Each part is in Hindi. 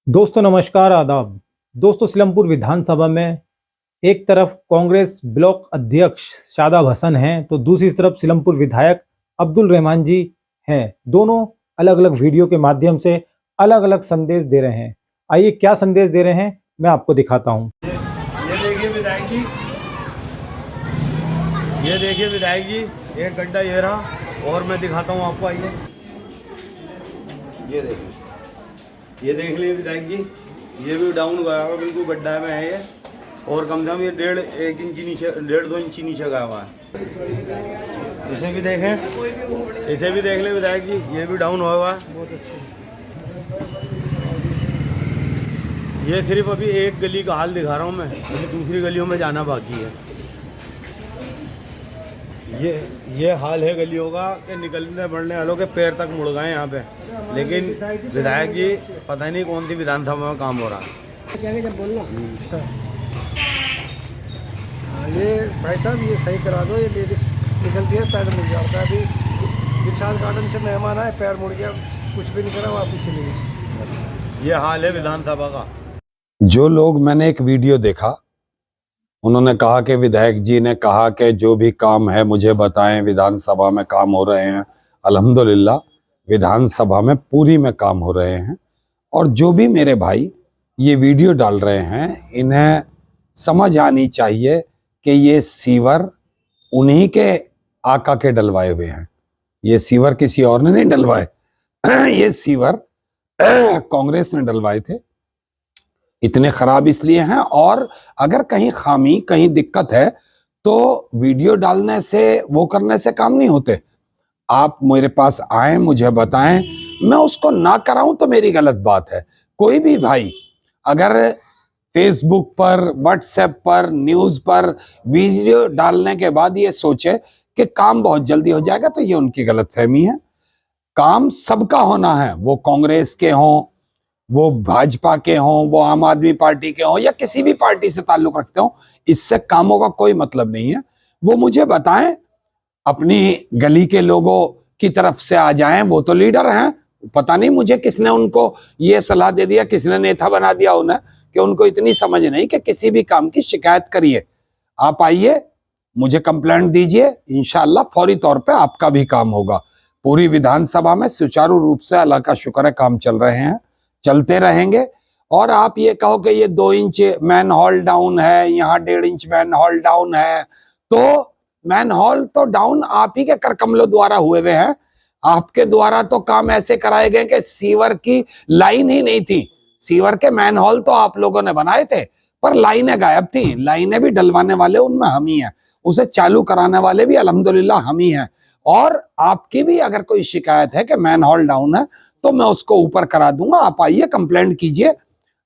दोस्तों नमस्कार आदाब। दोस्तों सिलमपुर विधानसभा में एक तरफ कांग्रेस ब्लॉक अध्यक्ष शादाब हसन हैं तो दूसरी तरफ सिलमपुर विधायक अब्दुल रहमान जी हैं। दोनों अलग अलग वीडियो के माध्यम से अलग अलग संदेश दे रहे हैं। आइए क्या संदेश दे रहे हैं मैं आपको दिखाता हूं। ये देखिए विधायक जी, ये देखिए विधायक जी, एक गड्ढा ये रहा और मैं दिखाता हूँ आपको। आइए ये देखिए, ये देख लीजिए विधायक जी, ये भी डाउन गया हुआ, बिल्कुल गड्ढा में है ये, और कम से कम ये 1.5 इंच नीचे, 1.5-2 इंच नीचे गया हुआ है। इसे भी देखें, इसे भी देख ले विधायक जी, ये भी डाउन हुआ है। बहुत अच्छा। ये सिर्फ अभी एक गली का हाल दिखा रहा हूँ मैं, अभी दूसरी गलियों में जाना बाकी है। ये हाल है गलियों का कि निकलने बढ़ने वालों के पैर तक मुड़ गए यहाँ पे। लेकिन विधायक जी पता नहीं कौन सी विधानसभा में काम हो रहा है। जब बोलना ये भाई साहब, ये सही करा दो। ये लेडीज निकलती है, पैर मुड़ जाता है। अभी विशाल गार्डन से मेहमान आए, पैर मुड़ गया, कुछ भी नहीं करा, वापस चले गए। ये हाल है विधानसभा का। जो लोग, मैंने एक वीडियो देखा, उन्होंने कहा कि विधायक जी ने कहा कि जो भी काम है मुझे बताएं, विधानसभा में काम हो रहे हैं। अल्हम्दुलिल्लाह विधानसभा में पूरी में काम हो रहे हैं। और जो भी मेरे भाई ये वीडियो डाल रहे हैं, इन्हें समझ आनी चाहिए कि ये सीवर उन्हीं के आका के डलवाए हुए हैं। ये सीवर किसी और ने नहीं डलवाए, ये सीवर कांग्रेस ने डलवाए थे। इतने खराब इसलिए हैं, और अगर कहीं खामी, कहीं दिक्कत है तो वीडियो डालने से, वो करने से काम नहीं होते। आप मेरे पास आए, मुझे बताएं, मैं उसको ना कराऊं तो मेरी गलत बात है। कोई भी भाई अगर फेसबुक पर, व्हाट्सएप पर, न्यूज़ पर वीडियो डालने के बाद ये सोचे कि काम बहुत जल्दी हो जाएगा, तो ये उनकी गलतफहमी है। काम सबका होना है, वो कांग्रेस के हों, वो भाजपा के हों, वो आम आदमी पार्टी के हों, या किसी भी पार्टी से ताल्लुक रखते हों, इससे कामों का कोई मतलब नहीं है। वो मुझे बताएं, अपनी गली के लोगों की तरफ से आ जाएं, वो तो लीडर हैं। पता नहीं मुझे किसने उनको ये सलाह दे दिया, किसने नेता बना दिया उन्हें, कि उनको इतनी समझ नहीं कि किसी भी काम की शिकायत करिए। आप आइए, मुझे कंप्लेंट दीजिए, इंशाअल्लाह फौरी तौर पे आपका भी काम होगा। पूरी विधानसभा में सुचारू रूप से अल्लाह का शुक्र है काम चल रहे हैं, चलते रहेंगे। और आप ये कहो कि ये 2 इंच मैन हॉल डाउन है, यहाँ 1.5 इंच मैन हॉल डाउन है, तो मैन हॉल तो डाउन आप ही के करकमलों द्वारा हुए हैं। आपके द्वारा तो काम ऐसे कराए गए कि सीवर की लाइन ही नहीं थी। सीवर के मैन हॉल तो आप लोगों ने बनाए थे, पर लाइनें गायब थी। लाइनें भी डलवाने वाले उनमें हम ही हैं, उसे चालू कराने वाले भी अल्हम्दुलिल्लाह हम ही हैं। और आपकी भी अगर कोई शिकायत है कि मैन हॉल डाउन है, तो मैं उसको ऊपर करा दूंगा। आप आइए, कंप्लेंट कीजिए।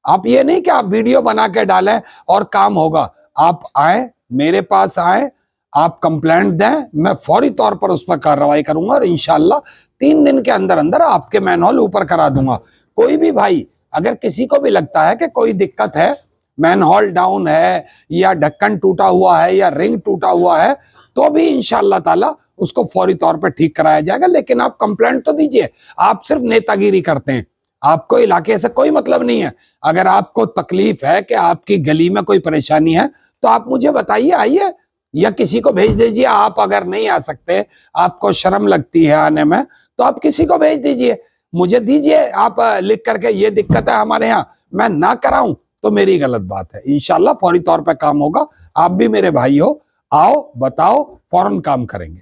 आप ये नहीं कि आप वीडियो बना के डालें और काम होगा। आप आए, मेरे पास आए, आप कंप्लेंट दें, मैं फौरी तौर पर उस पर कार्रवाई करूंगा, और इंशाल्लाह 3 दिन के अंदर अंदर आपके मैन हॉल ऊपर करा दूंगा। कोई भी भाई अगर किसी को भी लगता है कि कोई दिक्कत है, मैन हॉल डाउन है, या ढक्कन टूटा हुआ है, या रिंग टूटा हुआ है, तो भी इंशाल्लाह ताला उसको फौरी तौर पर ठीक कराया जाएगा। लेकिन आप कंप्लेंट तो दीजिए। आप सिर्फ नेतागिरी करते हैं, आपको इलाके से कोई मतलब नहीं है। अगर आपको तकलीफ है कि आपकी गली में कोई परेशानी है, तो आप मुझे बताइए, आइए, या किसी को भेज दीजिए। आप अगर नहीं आ सकते, आपको शर्म लगती है आने में, तो आप किसी को भेज दीजिए, मुझे दीजिए आप लिख करके, ये दिक्कत है हमारे यहाँ, मैं ना कराऊं तो मेरी गलत बात है। इंशाल्लाह फौरी तौर पे काम होगा। आप भी मेरे भाई हो, आओ, बताओ, फौरन काम करेंगे।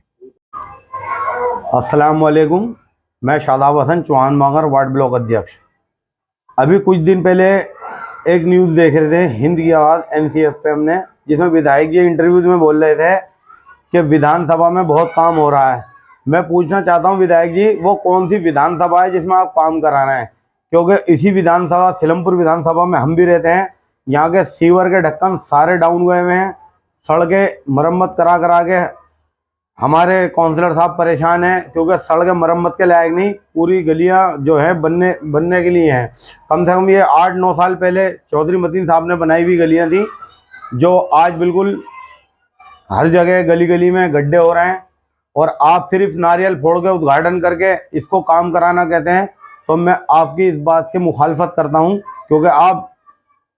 अस्सलाम वालेकुम, मैं शादाब हसन, चौहान मांगर वार्ड ब्लॉक अध्यक्ष। अभी कुछ दिन पहले एक न्यूज़ देख रहे थे, हिंद की आवाज़ NCF पे हमने, जिसमें विधायक जी इंटरव्यूज में बोल रहे थे कि विधानसभा में बहुत काम हो रहा है। मैं पूछना चाहता हूं विधायक जी, वो कौन सी विधानसभा है जिसमें आप काम करा रहे हैं? क्योंकि इसी विधानसभा, सिलमपुर विधानसभा में हम भी रहते हैं। यहाँ के सीवर के ढक्कन सारे डाउन गए हुए हैं, सड़कें मरम्मत करा करा के हमारे काउंसलर साहब परेशान हैं, क्योंकि सड़कें मरम्मत के लायक नहीं, पूरी गलियां जो है बनने के लिए हैं। कम से कम ये 8-9 साल पहले चौधरी मतीन साहब ने बनाई हुई गलियां थी, जो आज बिल्कुल हर जगह गली गली में गड्ढे हो रहे हैं। और आप सिर्फ नारियल फोड़ के, उद्घाटन करके इसको काम कराना कहते हैं, तो मैं आपकी इस बात की मुखालफत करता हूं क्योंकि आप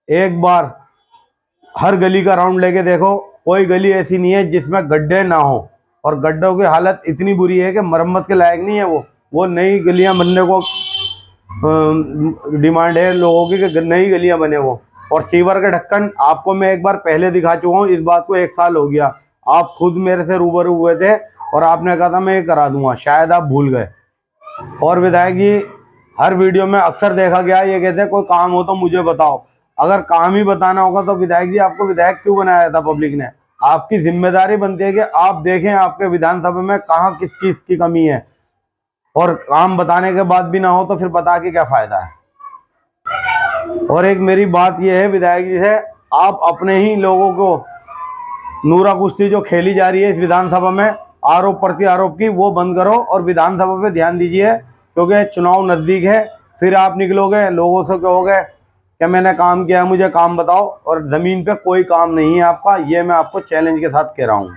एक बार हर गली का राउंड लेके देखो, कोई गली ऐसी नहीं है जिसमें गड्ढे ना हो, और गड्ढों की हालत इतनी बुरी है कि मरम्मत के लायक नहीं है। वो नई गलियां बनने को डिमांड है लोगों की कि नई गलियां बने वो। और सीवर के ढक्कन आपको मैं एक बार पहले दिखा चुका हूँ, इस बात को 1 साल हो गया। आप खुद मेरे से रूबरू हुए थे और आपने कहा था मैं ये करा दूंगा, शायद आप भूल गए। और विधायक जी हर वीडियो में अक्सर देखा गया ये कहते हैं कोई काम हो तो मुझे बताओ। अगर काम ही बताना होगा तो विधायक जी आपको विधायक क्यों बनाया था पब्लिक ने? आपकी जिम्मेदारी बनती है कि आप देखें आपके विधानसभा में कहाँ किस चीज की कमी है, और काम बताने के बाद भी ना हो तो फिर बता के क्या फायदा है। और एक मेरी बात यह है विधायक जी से, आप अपने ही लोगों को नूरा कुश्ती जो खेली जा रही है इस विधानसभा में आरोप प्रति आरोप की, वो बंद करो और विधानसभा पे ध्यान दीजिए, क्योंकि चुनाव नजदीक है। फिर आप निकलोगे लोगों से कहोगे कि मैंने काम किया, मुझे काम बताओ, और जमीन पे कोई काम नहीं है आपका। ये मैं आपको चैलेंज के साथ कह रहा हूँ।